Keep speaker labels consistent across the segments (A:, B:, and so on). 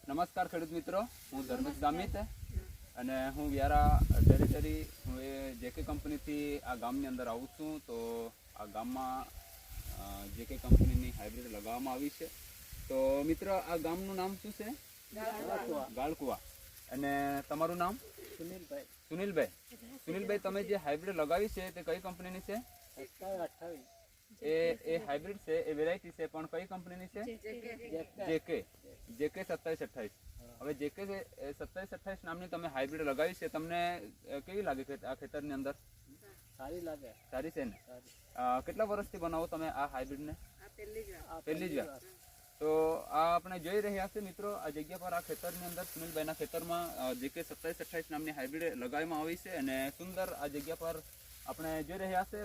A: નમસ્કાર ખેડૂત મિત્રો, હું ધર્મેશ ગામિત અને હું વ્યારા ટેરેટરી હું એ જેકે કંપનીથી આ ગામની અંદર આવું છું. તો આ ગામમાં જેકે કંપનીની હાઇબ્રિડ લગાવવામાં આવી છે. તો મિત્ર, આ ગામનું નામ શું છે? ગાળકુવા. અને તમારું નામ? સુનિલભાઈ. સુનિલભાઈ, તમે જે હાઇબ્રિડ લગાવી છે તે કઈ કંપનીની છે? એ હાઇબ્રિડ છે, એ વેરાયટી છે, પણ કઈ કંપનીની છે? જેકે 2728. હવે જેકે 2728 નામની તમે હાઇબ્રિડ લગાવી છે, તમને કેવી લાગે છે આ ખેતરની અંદર? સારી છે ને? કેટલા વર્ષથી બનાવો તમે આ હાઇબ્રિડને? પહેલી જ વાર. તો આ આપણે જોઈ રહ્યા છે મિત્રો, આ જગ્યા પર આ ખેતરની અંદર સુનિલભાઈના ખેતરમાં જેકે 2728 નામની હાઇબ્રિડ લગાવવામાં આવી છે. અને સુંદર આ જગ્યા પર આપણે જોઈ રહ્યા છે,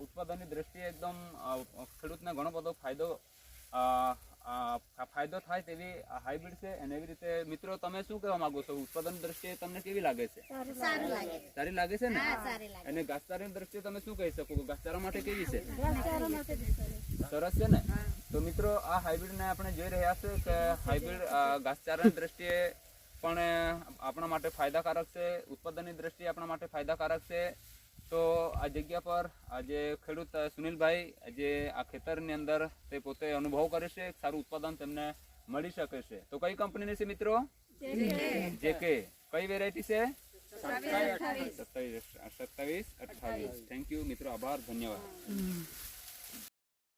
A: ઉત્પાદનની દ્રષ્ટિએ એકદમ ખેડૂતને ઘણો બધો ફાયદો થાય તેવી હાઇબ્રિડ છે. અને એવી રીતે મિત્રો, તમે શું કહેવા માંગો છો? ઉત્પાદન દ્રષ્ટિએ તમને કેવી લાગે છે? સારી લાગે છે ને? અને ઘાસચારાની દ્રષ્ટિએ તમે શું કહી શકો? ઘાસચારા માટે કેવી છે? સરસ છે ને? તો મિત્રો, આ હાઇબ્રિડને આપણે જોઈ રહ્યા છે કે હાઇબ્રિડ ઘાસચારાની દ્રષ્ટિએ પણ આપણા માટે ફાયદાકારક છે, ઉત્પાદનની દ્રષ્ટિએ આપણા માટે ફાયદાકારક છે. તો આ જગ્યા પર આજે ખેડૂત સુનિલભાઈ જે આ ખેતરની અંદર તે પોતે અનુભવ કરે છે, સારું ઉત્પાદન તેમને મળી શકે છે. તો કઈ કંપનીની છે મિત્રો? જેકે. કઈ વેરાયટી છે? 2728. થેન્ક યુ મિત્રો, આભાર, ધન્યવાદ.